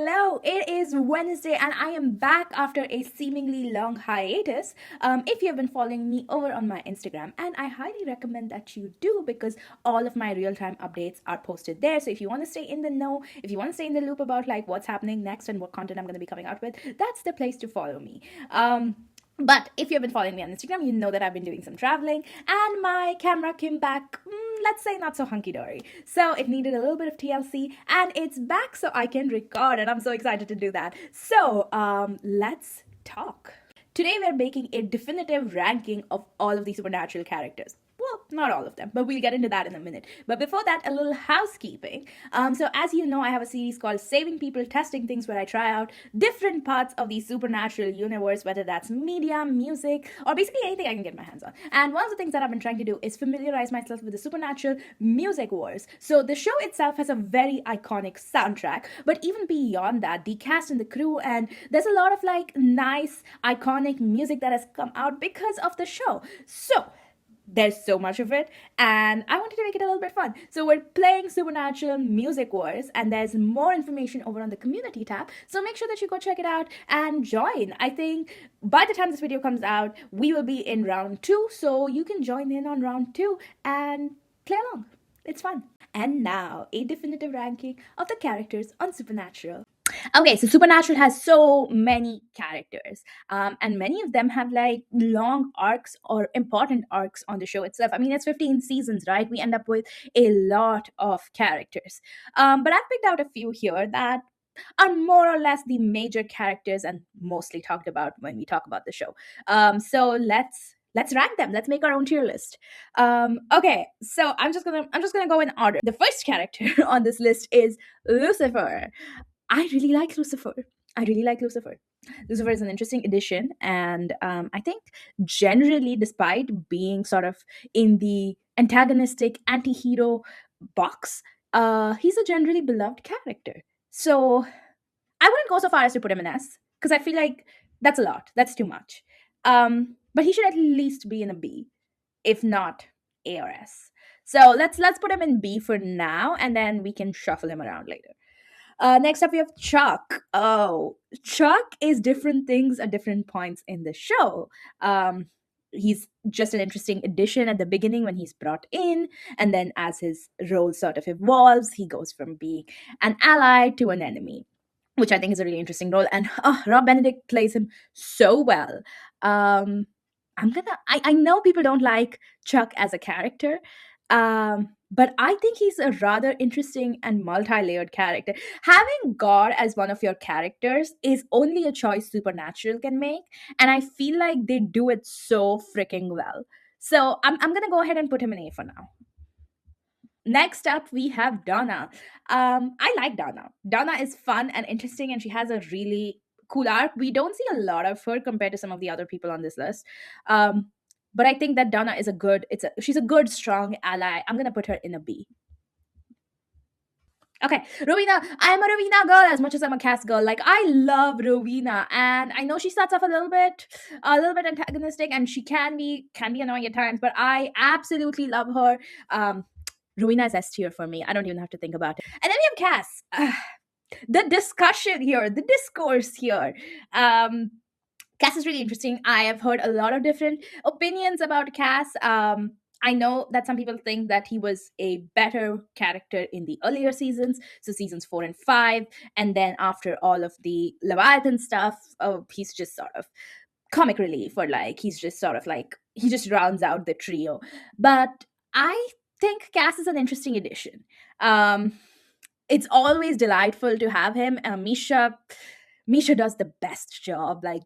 Hello, it is Wednesday and I am back after a seemingly long hiatus. If you have been following me over on my Instagram, and I highly recommend that you do because all of my real time updates are posted there. So if you want to stay in the know, if you want to stay in the loop about like what's happening next and what content I'm going to be coming out with, that's the place to follow me. But if you've been following me on Instagram, you know that I've been doing some traveling and my camera came back, let's say, not so hunky dory. So it needed a little bit of TLC and it's back so I can record, and I'm so excited to do that. So let's talk. Today we're making a definitive ranking of all of these supernatural characters. Well, not all of them, but we'll get into that in a minute. But before that, a little housekeeping. So as you know, I have a series called Saving People, Testing Things, where I try out different parts of the supernatural universe, whether that's media, music, or basically anything I can get my hands on. And one of the things that I've been trying to do is familiarize myself with the supernatural music wars. So the show itself has a very iconic soundtrack, but even beyond that, the cast and the crew, and there's a lot of like nice, iconic music that has come out because of the show. So there's so much of it, and I wanted to make it a little bit fun. So we're playing Supernatural Music Wars, and there's more information over on the community tab. So make sure that you go check it out and join. I think by the time this video comes out, we will be in round 2, so you can join in on round 2 and play along. It's fun. And now, a definitive ranking of the characters on Supernatural. Okay, so Supernatural has so many characters, and many of them have like long arcs or important arcs on the show itself. I mean, it's 15 seasons, right? We end up with a lot of characters. But I've picked out a few here that are more or less the major characters and mostly talked about when we talk about the show. So let's rank them. Let's make our own tier list. Okay, so I'm just gonna go in order. The first character on this list is Lucifer. I really like Lucifer. I really like Lucifer. Lucifer is an interesting addition, and I think generally, despite being sort of in the antagonistic anti-hero box, he's a generally beloved character. So I wouldn't go so far as to put him in S because I feel like that's a lot. That's too much. But he should at least be in a B, if not A or S. So let's put him in B for now, and then we can shuffle him around later. Next up, we have Chuck. Oh, Chuck is different things at different points in the show. He's just an interesting addition at the beginning when he's brought in, and then as his role sort of evolves, he goes from being an ally to an enemy, which I think is a really interesting role. And Rob Benedict plays him so well. I know people don't like Chuck as a character, but I think he's a rather interesting and multi-layered character. Having God as one of your characters is only a choice Supernatural can make, and I feel like they do it so freaking well. So I'm gonna go ahead and put him in A for now. Next up, we have Donna. I like Donna. Donna is fun and interesting, and she has a really cool arc. We don't see a lot of her compared to some of the other people on this list. But I think that Donna is she's a good, strong ally. I'm gonna put her in a B. Okay, Rowena. I am a Rowena girl as much as I'm a Cass girl. Like, I love Rowena, and I know she starts off a little bit antagonistic, and she can be annoying at times. But I absolutely love her. Rowena is S tier for me. I don't even have to think about it. And then we have Cass. The discussion here, the discourse here. Cass is really interesting. I have heard a lot of different opinions about Cass. I know that some people think that he was a better character in the earlier seasons, so seasons 4 and 5, and then after all of the Leviathan stuff, he's just sort of comic relief, or like he just rounds out the trio. But I think Cass is an interesting addition. It's always delightful to have him. Misha does the best job. Like,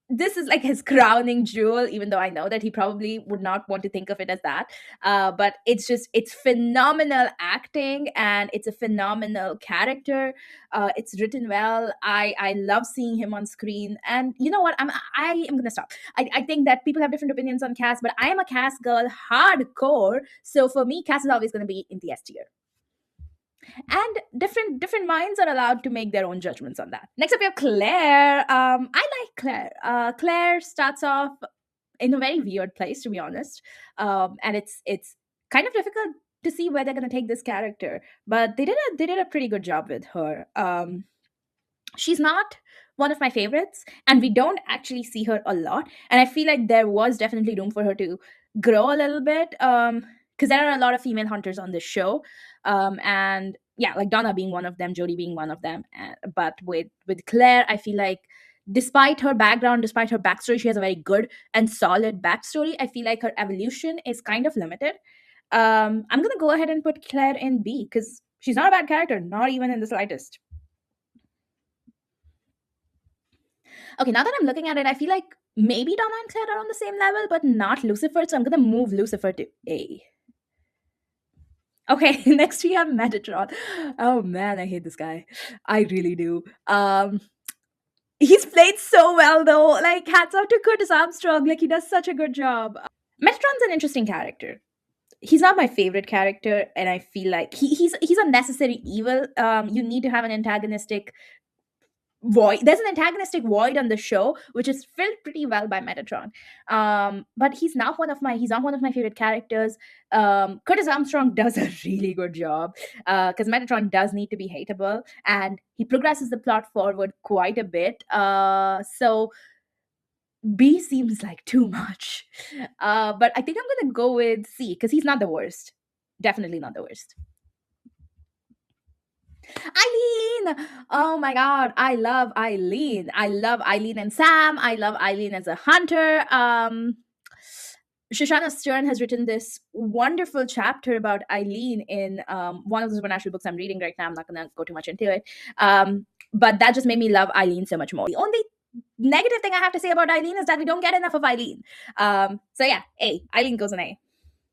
this is like his crowning jewel, even though I know that he probably would not want to think of it as that. But it's phenomenal acting, and it's a phenomenal character. It's written well. I love seeing him on screen. And you know what? I am gonna stop. I think that people have different opinions on Cass, but I am a Cass girl hardcore. So for me, Cass is always gonna be in the S tier. And different minds are allowed to make their own judgments on that. Next up, we have Claire. I like Claire. Claire starts off in a very weird place, to be honest, and it's kind of difficult to see where they're gonna take this character, but they did a pretty good job with her. She's not one of my favorites, and we don't actually see her a lot, and I feel like there was definitely room for her to grow a little bit, because there are a lot of female hunters on this show, and yeah, like Donna being one of them, Jodie being one of them, but with Claire, I feel like despite her background, despite her backstory, she has a very good and solid backstory. I feel like her evolution is kind of limited. I'm gonna go ahead and put Claire in B because she's not a bad character, not even in the slightest. Okay, now that I'm looking at it, I feel like maybe Donna and Claire are on the same level, but not Lucifer. So I'm gonna move Lucifer to A. Okay, next we have Metatron. Oh man, I hate this guy. I really do. He's played so well though. Like hats off to Curtis Armstrong. Like he does such a good job. Metatron's an interesting character. He's not my favorite character, and I feel like he's a necessary evil. You need to have an antagonistic void. There's an antagonistic void on the show which is filled pretty well by Metatron, but he's not one of my favorite characters. Curtis Armstrong does a really good job because Metatron does need to be hateable, and he progresses the plot forward quite a bit, so B seems like too much, but I think I'm gonna go with C because he's not the worst, definitely not the worst. Eileen! Oh my god, I love Eileen. I love Eileen and Sam. I love Eileen as a hunter. Shoshana Stern has written this wonderful chapter about Eileen in one of the supernatural books I'm reading right now. I'm not going to go too much into it. But that just made me love Eileen so much more. The only negative thing I have to say about Eileen is that we don't get enough of Eileen. So yeah, A. Eileen goes an A.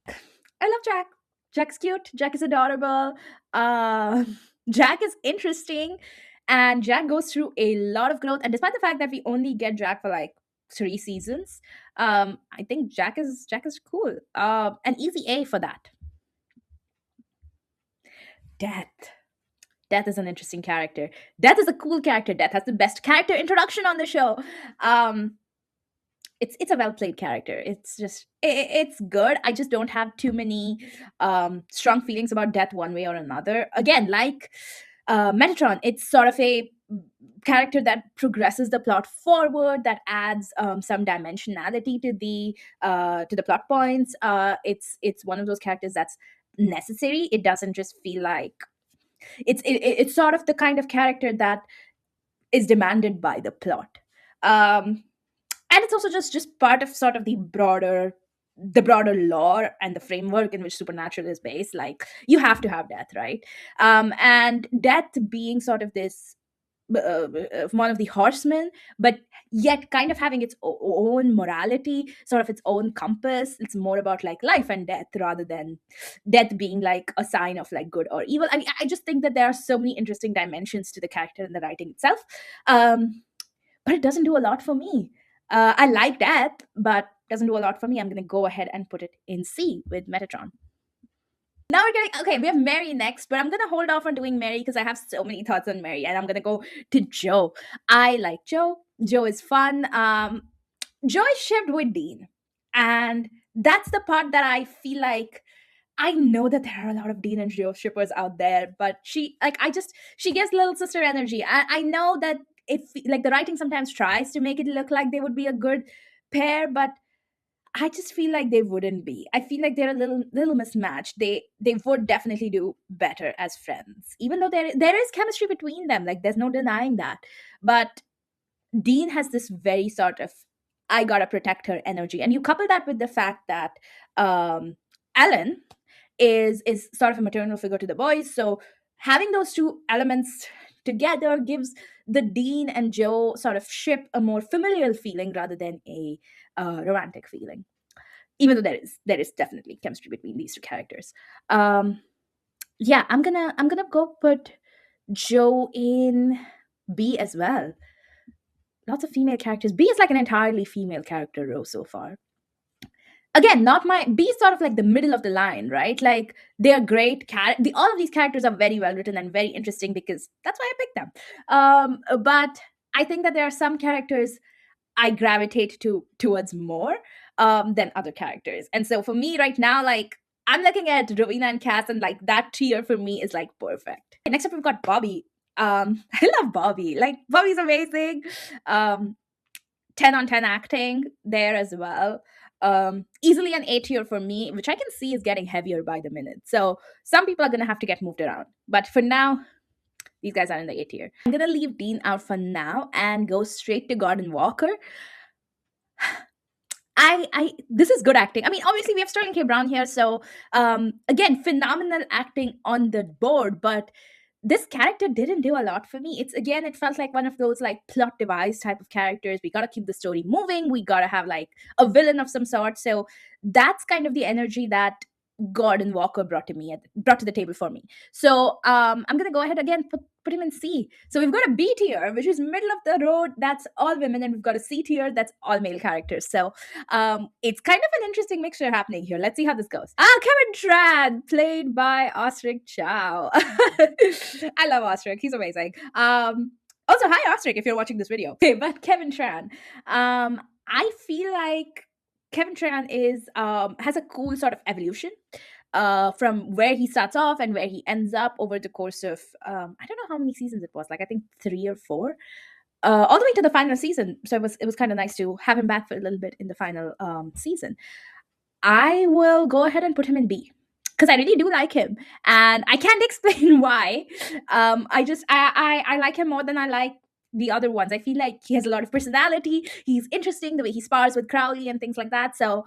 I love Jack. Jack's cute. Jack is adorable. Uh, Jack is interesting, and Jack goes through a lot of growth. And despite the fact that we only get Jack for like 3 seasons, I think Jack is cool. An easy A for that. Death. Death is an interesting character. Death is a cool character. Death has the best character introduction on the show. Um, it's a well played character. It's just it's good. I just don't have too many strong feelings about Death one way or another. Again, like Metatron, it's sort of a character that progresses the plot forward, that adds some dimensionality to the plot points. It's one of those characters that's necessary. It doesn't just feel like it's sort of the kind of character that is demanded by the plot. And it's also just part of sort of the broader lore and the framework in which supernatural is based. Like you have to have death, right? And death being sort of this one of the horsemen, but yet kind of having its own morality, sort of its own compass. It's more about like life and death rather than death being like a sign of like good or evil. I mean, I just think that there are so many interesting dimensions to the character and the writing itself. But it doesn't do a lot for me. I like death, but doesn't do a lot for me. I'm going to go ahead and put it in C with Metatron. Now we're getting okay. We have Mary next, but I'm gonna hold off on doing Mary because I have so many thoughts on Mary, and I'm gonna go to Joe. I like Joe. Joe is fun. Joe is shipped with Dean, and that's the part that I feel like I know that there are a lot of Dean and Joe shippers out there, but she gives little sister energy. I know that if like the writing sometimes tries to make it look like they would be a good pair, but I just feel like they wouldn't be. I feel like they're a little mismatched. They would definitely do better as friends, even though there is chemistry between them. Like there's no denying that. But Dean has this very sort of I gotta protect her energy, and you couple that with the fact that Ellen is sort of a maternal figure to the boys. So having those two elements together gives the Dean and Joe sort of ship a more familial feeling rather than a romantic feeling. Even though there is definitely chemistry between these two characters. Yeah, I'm gonna go put Joe in B as well. Lots of female characters. B is like an entirely female character row so far. Again, not my B is sort of like the middle of the line, right? Like they are great. All of these characters are very well written and very interesting because that's why I picked them. But I think that there are some characters I gravitate towards more than other characters, and so for me right now, like I'm looking at Rowena and Cass, and like that tier for me is like perfect. Next up, we've got Bobby. I love Bobby. Like Bobby's amazing. Um, 10 on 10 acting there as well. Easily an A tier for me, which I can see is getting heavier by the minute. So some people are gonna have to get moved around. But for now, these guys are in the A tier. I'm gonna leave Dean out for now and go straight to Gordon Walker. This is good acting. I mean, obviously we have Sterling K. Brown here, so again, phenomenal acting on the board, but this character didn't do a lot for me. It's again, it felt like one of those like plot device type of characters. We gotta keep the story moving. We gotta have like a villain of some sort. So that's kind of the energy that Gordon Walker brought to the table for me. So I'm gonna go ahead again, put him in C. So we've got a B tier, which is middle of the road. That's all women, and we've got a C tier. That's all male characters. So it's kind of an interesting mixture happening here. Let's see how this goes. Kevin Tran, played by Osric Chow. I love Osric. He's amazing. Also, hi Osric, if you're watching this video. Okay, but Kevin Tran. I feel like Kevin Tran is has a cool sort of evolution from where he starts off and where he ends up over the course of I don't know how many seasons it was, like I think 3 or 4, all the way to the final season. So it was kind of nice to have him back for a little bit in the final season. I will go ahead and put him in B because I really do like him, and I can't explain why. I like him more than I like the other ones. I feel like he has a lot of personality. He's interesting the way he spars with Crowley and things like that. So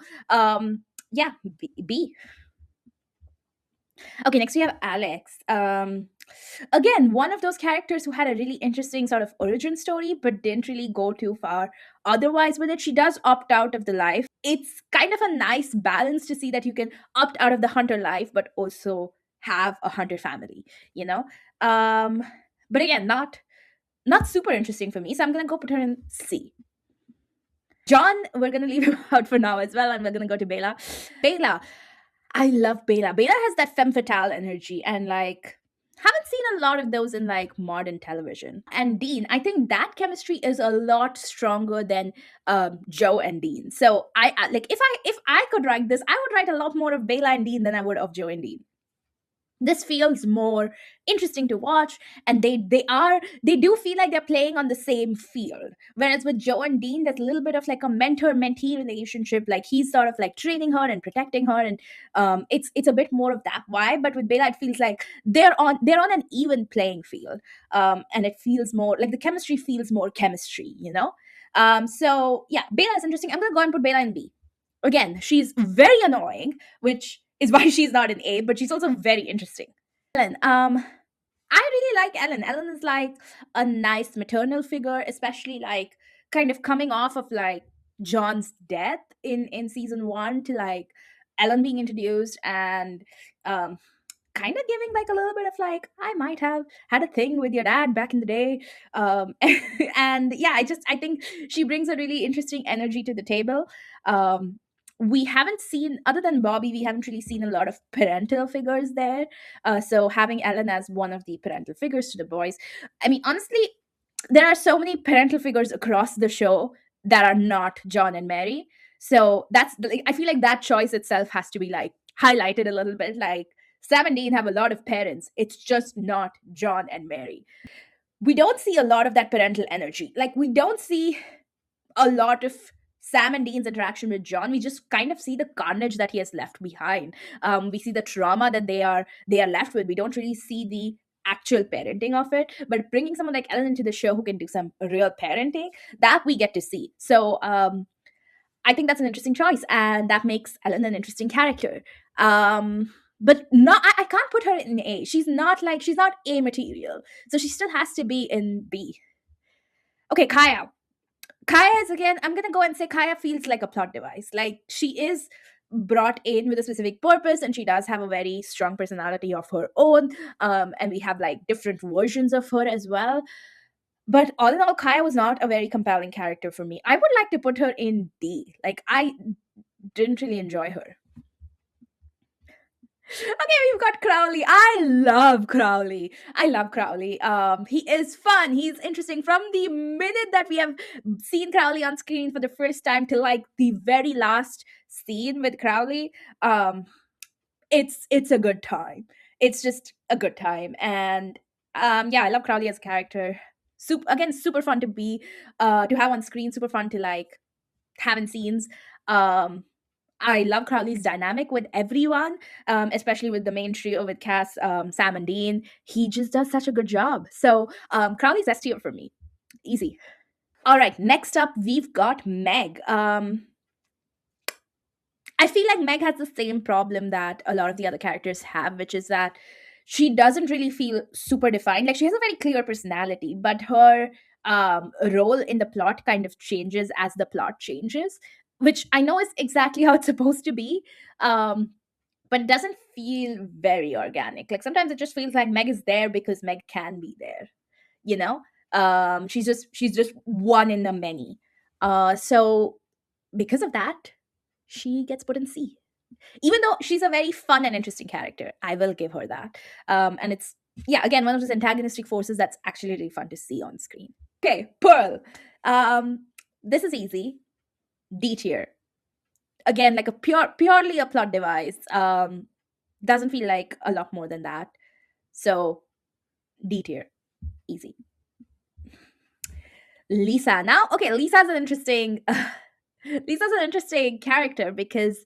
yeah, B. Okay, next we have Alex. Again, one of those characters who had a really interesting sort of origin story, but didn't really go too far otherwise with it. She does opt out of the life. It's kind of a nice balance to see that you can opt out of the hunter life, but also have a hunter family, you know? But again, not super interesting for me. So I'm gonna go put her in C. John, we're gonna leave him out for now as well, and we're gonna go to Bela. Bela, I love Bela. Bela has that femme fatale energy, and like haven't seen a lot of those in like modern television. And Dean, I think that chemistry is a lot stronger than Joe and Dean. So like if I could write this, I would write a lot more of Bela and Dean than I would of Joe and Dean. This feels more interesting to watch, and they do feel like they're playing on the same field, whereas with Joe and Dean there's a little bit of like a mentor mentee relationship. Like he's sort of like training her and protecting her, and it's a bit more of that vibe. But with Bela it feels like they're on an even playing field, and it feels more like the chemistry feels more chemistry, you know. So yeah, Bela is interesting. I'm gonna go and put Bela in B. Again, she's very annoying, which is why she's not an A, but she's also very interesting. Ellen, I really like Ellen. Ellen is like a nice maternal figure, especially like kind of coming off of like John's death in season 1 to like Ellen being introduced and kind of giving like a little bit of like I might have had a thing with your dad back in the day, and yeah, I think she brings a really interesting energy to the table. We haven't seen, other than Bobby, we haven't really seen a lot of parental figures there. So having Ellen as one of the parental figures to the boys, I mean, honestly, there are so many parental figures across the show that are not John and Mary. So that's like, I feel like that choice itself has to be like highlighted a little bit. Like Sam and Dean have a lot of parents. It's just not John and Mary. We don't see a lot of that parental energy. Like we don't see a lot of Sam and Dean's interaction with John. We just kind of see the carnage that he has left behind. We see the trauma that they are left with. We don't really see the actual parenting of it. But bringing someone like Ellen into the show who can do some real parenting, that we get to see. So I think that's an interesting choice, and that makes Ellen an interesting character. But not, I can't put her in A. She's not A material, so she still has to be in B. Okay, Kaya. Kaya is, again, I'm gonna go and say Kaya feels like a plot device. Like she is brought in with a specific purpose, and she does have a very strong personality of her own. And we have like different versions of her as well. But all in all, Kaya was not a very compelling character for me. I would like to put her in D. Like I didn't really enjoy her. Okay, we've got Crowley. I love Crowley. I love Crowley. He is fun. He's interesting from the minute that we have seen Crowley on screen for the first time to like the very last scene with Crowley. it's a good time. It's just a good time. And yeah, I love Crowley as a character. Super fun to be to have on screen, super fun to like have in scenes. um I love Crowley's dynamic with everyone, especially with the main trio with Cass, Sam, and Dean. He just does such a good job. So Crowley's S tier for me. Easy. All right, next up we've got Meg. I feel like Meg has the same problem that a lot of the other characters have, which is that she doesn't really feel super defined. Like she has a very clear personality, but her role in the plot kind of changes as the plot changes, which I know is exactly how it's supposed to be. But it doesn't feel very organic. Like sometimes it just feels like Meg is there because Meg can be there, you know? She's just one in the many. So because of that, she gets put in C. Even though she's a very fun and interesting character, I will give her that. And it's, yeah, again, one of those antagonistic forces that's actually really fun to see on screen. Okay, Pearl. This is easy. D tier. Again, like a purely a plot device. Doesn't feel like a lot more than that. So D tier. Easy. Lisa. Now, okay, Lisa's an interesting character because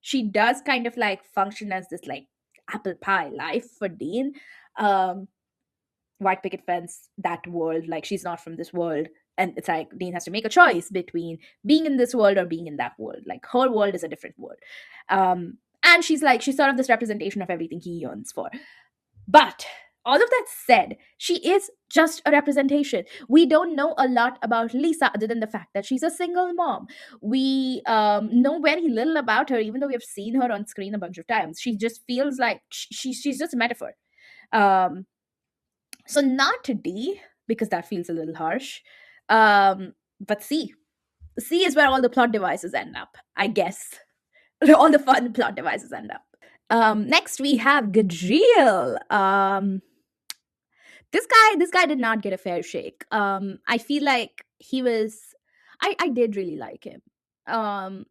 she does kind of like function as this like apple pie life for Dean. Um White picket fence, that world, like she's not from this world. And it's like Dean has to make a choice between being in this world or being in that world. Like her world is a different world. And she's sort of this representation of everything he yearns for. But all of that said, she is just a representation. We don't know a lot about Lisa other than the fact that she's a single mom. We know very little about her, even though we have seen her on screen a bunch of times. She just feels like she's just a metaphor. Um, so not to D, because that feels a little harsh. But C. C is where all the plot devices end up, I guess. All the fun plot devices end up. Next we have Gadriel. This guy did not get a fair shake. I feel like he was I did really like him. Um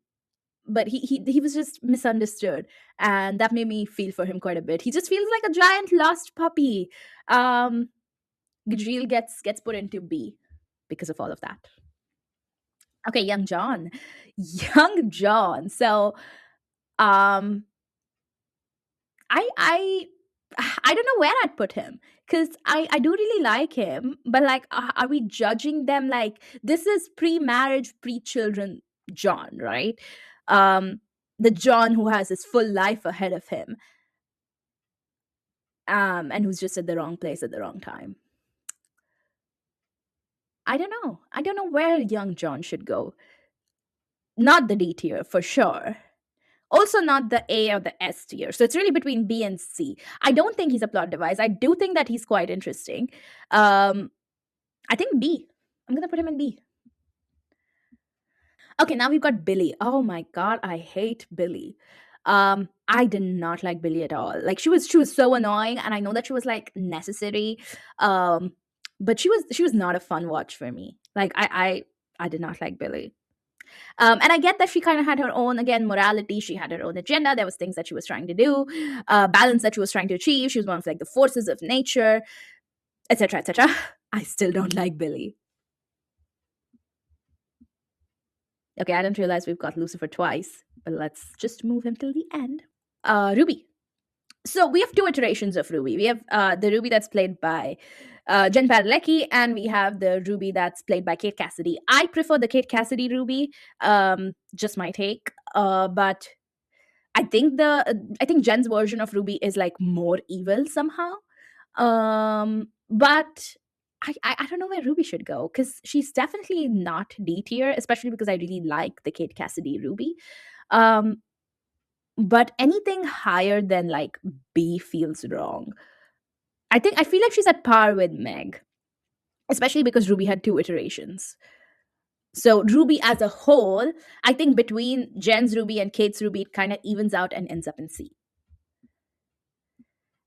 but he was just misunderstood, and that made me feel for him quite a bit. He just feels like a giant lost puppy. Gadriel gets put into B because of all of that. Okay, young John. Young John. So um I I don't know where I'd put him, because I do really like him, but like, are we judging them like this is pre-marriage, pre-children John, right? Um, the John who has his full life ahead of him, and who's just at the wrong place at the wrong time. I don't know. I don't know where young John should go. Not the D tier for sure. Also not the A or the S tier. So it's really between B and C. I don't think he's a plot device. I do think that he's quite interesting. Um, I think B. I'm gonna put him in B. Okay, now we've got Billy. Oh my god, I hate Billy. I did not like Billy at all. Like she was so annoying, and I know that she was like necessary. Um, but she was not a fun watch for me. Like I did not like Billy. And I get that she kind of had her own, again, morality. She had her own agenda. There was things that she was trying to do, balance that she was trying to achieve. She was one of like the forces of nature, etc., etc. I still don't like Billy. Okay, I didn't realize we've got Lucifer twice, but let's just move him till the end. Ruby. So we have two iterations of Ruby. We have the Ruby that's played by Jen Padalecki, and we have the Ruby that's played by Kate Cassidy. I prefer the Kate Cassidy Ruby, just my take. But I think Jen's version of Ruby is like more evil somehow. But I don't know where Ruby should go, because she's definitely not D tier, especially because I really like the Kate Cassidy Ruby. Um, but anything higher than like B feels wrong. I feel like she's at par with Meg, especially because Ruby had two iterations. So Ruby as a whole, I think between Jen's Ruby and Kate's Ruby, it kind of evens out and ends up in C.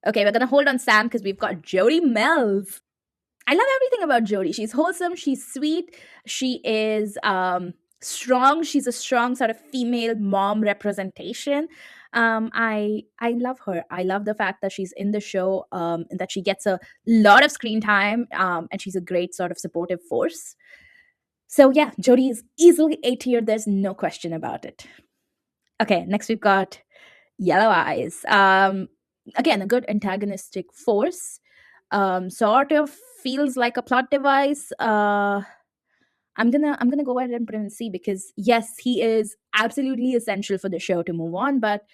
Okay, we're gonna hold on Sam because we've got Jody Mells. I love everything about Jody. She's wholesome, she's sweet, she is strong. She's a strong sort of female mom representation. I love her. I love the fact that she's in the show, and that she gets a lot of screen time, and she's a great sort of supportive force. So yeah, Jodie is easily A tier. There's no question about it. Okay, next we've got Yellow Eyes. Again, a good antagonistic force. Sort of feels like a plot device. I'm gonna go ahead and put him in C because yes, he is absolutely essential for the show to move on, but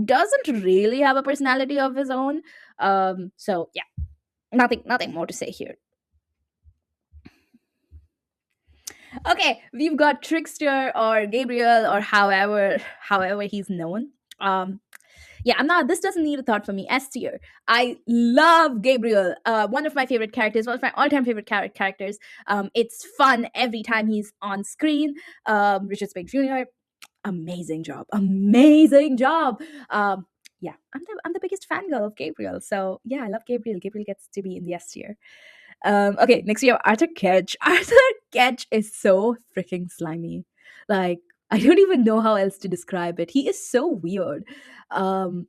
doesn't really have a personality of his own. So yeah, nothing more to say here. Okay, we've got Trickster or Gabriel or however he's known. Um, yeah, I'm not. This doesn't need a thought for me. S tier. I love Gabriel. One of my favorite characters. One of my all-time favorite characters. It's fun every time he's on screen. Richard Speight Jr. Amazing job. Amazing job. Yeah, I'm the biggest fangirl of Gabriel. So yeah, I love Gabriel. Gabriel gets to be in the S tier. Okay, next we have Arthur Ketch. Arthur Ketch is so freaking slimy. Like, I don't even know how else to describe it. He is so weird. Um,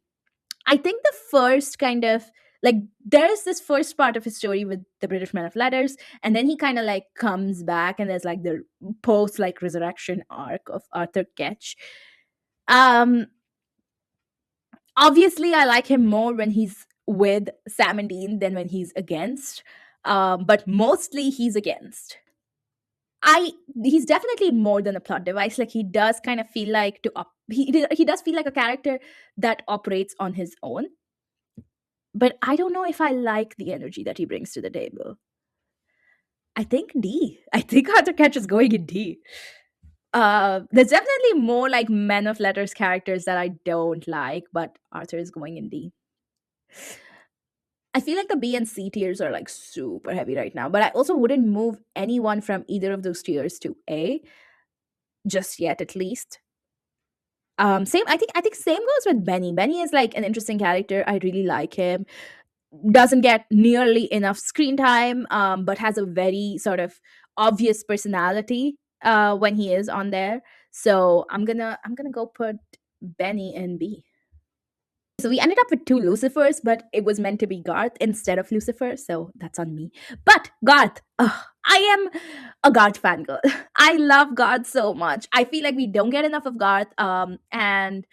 I think the first kind of like there's this first part of his story with the British Men of Letters, and then he kind of like comes back, and there's like the post like resurrection arc of Arthur Ketch. Um, Obviously, I like him more when he's with Sam and Dean than when he's against. But mostly he's against. I He's definitely more than a plot device. Like he does kind of feel like he does feel like a character that operates on his own. But I don't know if I like the energy that he brings to the table. I think D. I think Arthur Catch is going in D. There's definitely more like Men of Letters characters that I don't like, but Arthur is going in D. I feel like the B and C tiers are like super heavy right now, but I also wouldn't move anyone from either of those tiers to A just yet, at least. Same. I think same goes with Benny. Benny is like an interesting character. I really like him. Doesn't get nearly enough screen time, but has a very sort of obvious personality when he is on there. So I'm gonna go put Benny in B. So we ended up with two Lucifers, but it was meant to be Garth instead of Lucifer, so that's on me. But Garth, ugh, I am a Garth fangirl. I love Garth so much. I feel like we don't get enough of Garth, and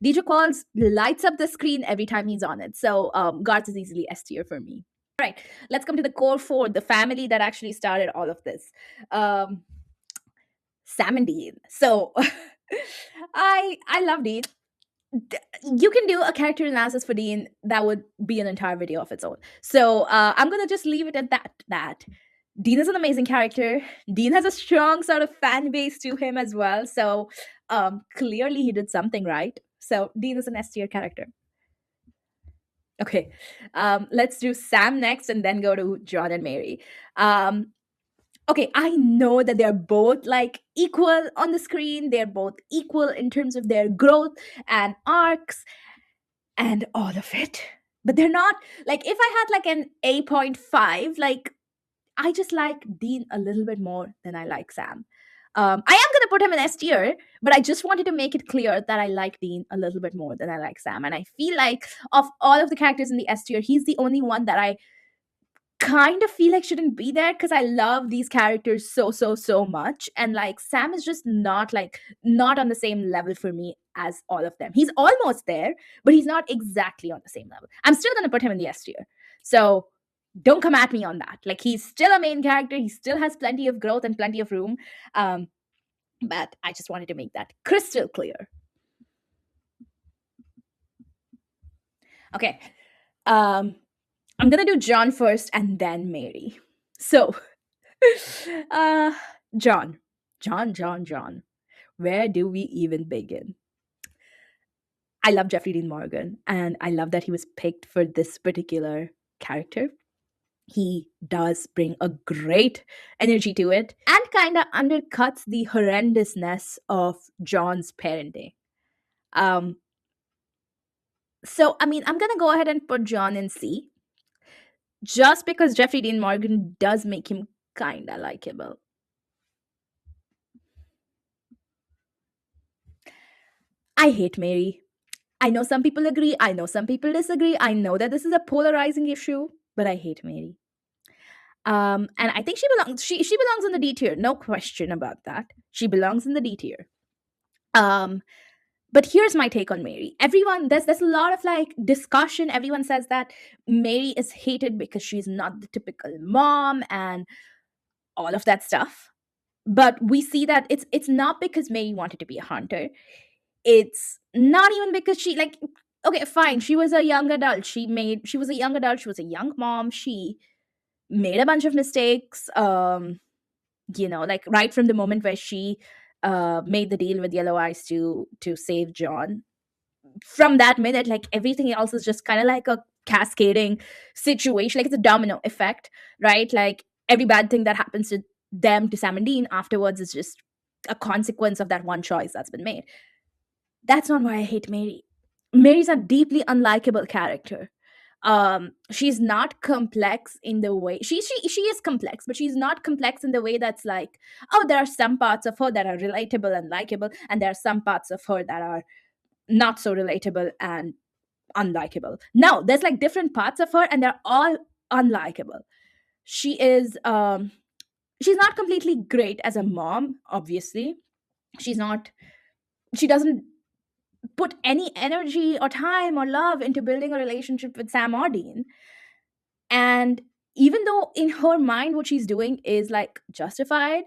DJ Qualls lights up the screen every time he's on it. So Garth is easily S tier for me. All right, let's come to the core four, the family that actually started all of this. Um, Sam and Dean. So I love Dean. You can do a character analysis for Dean that would be an entire video of its own. So I'm gonna just leave it at that Dean is an amazing character. Dean has a strong sort of fan base to him as well. So clearly he did something right. So Dean is an S tier character. Okay, let's do Sam next, and then go to John and Mary. Um, okay, I know that they're both like equal on the screen. They're both equal in terms of their growth and arcs and all of it. But they're not like if I had like an 8.5, like I just like Dean a little bit more than I like Sam. I am gonna put him in S tier, but I just wanted to make it clear that I like Dean a little bit more than I like Sam. And I feel like of all of the characters in the S tier, he's the only one that I kind of feel like shouldn't be there because I love these characters so much. And like Sam is just not on the same level for me as all of them. He's almost there, but he's not exactly on the same level. I'm still gonna put him in the S tier. So don't come at me on that. Like he's still a main character, he still has plenty of growth and plenty of room. But I just wanted to make that crystal clear. Okay. Um I'm gonna do John first and then Mary. So uh John. John. Where do we even begin? I love Jeffrey Dean Morgan, and I love that he was picked for this particular character. He does bring a great energy to it and kind of undercuts the horrendousness of John's parenting. Um, so, I mean, I'm going to go ahead and put John in C just because Jeffrey Dean Morgan does make him kind of likable. I hate Mary. I know some people agree. I know some people disagree. I know that this is a polarizing issue, but I hate Mary. And I think she belongs in the D tier. No question about that. She belongs in the D tier. Um, but here's my take on Mary. Everyone, there's a lot of like discussion. Everyone says that Mary is hated because she's not the typical mom and all of that stuff. But we see that it's not because Mary wanted to be a hunter. It's not even because she like okay, fine. She was a young adult. She was a young adult. She was a young mom. She made a bunch of mistakes. Like right from the moment where she made the deal with Yellow Eyes to save John. From that minute, like everything else is just kind of like a cascading situation. Like it's a domino effect, right? Like every bad thing that happens to them, to Sam and Dean afterwards, is just a consequence of that one choice that's been made. That's not why I hate Mary. Mary's a deeply unlikable character. She's not complex in the way she is complex, but she's not complex in the way that's like, oh, there are some parts of her that are relatable and likable, and there are some parts of her that are not so relatable and unlikable. No, there's like different parts of her and they're all unlikable. She's not completely great as a mom, obviously. She's not she doesn't put any energy or time or love into building a relationship with Sam or Dean. And even though in her mind what she's doing is like justified,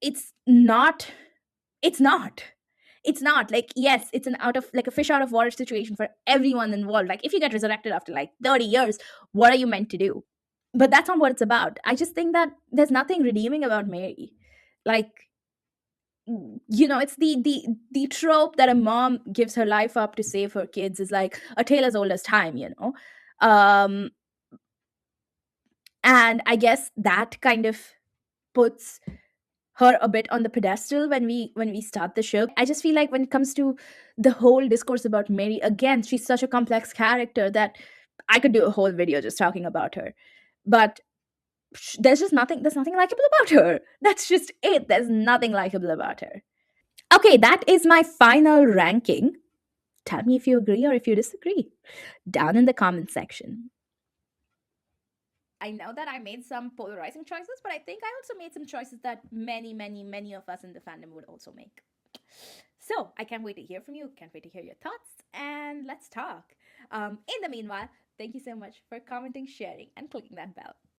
it's not. It's not. It's not. Like, yes, it's an out of like a fish out of water situation for everyone involved. Like if you get resurrected after like 30 years, what are you meant to do? But that's not what it's about. I just think that there's nothing redeeming about Mary. Like, it's the trope that a mom gives her life up to save her kids is like a tale as old as time. um and I guess that kind of puts her a bit on the pedestal when we start the show. I just feel like when it comes to the whole discourse about Mary, again, she's such a complex character that I could do a whole video just talking about her. But there's nothing likable about her. That's just it. There's nothing likable about her. Okay, that is my final ranking. Tell me if you agree or if you disagree down in the comment section. I know that I made some polarizing choices, but I think I also made some choices that many, many, many of us in the fandom would also make. So I can't wait to hear from you. Can't wait to hear your thoughts, and let's talk. In the meanwhile, thank you so much for commenting, sharing, and clicking that bell.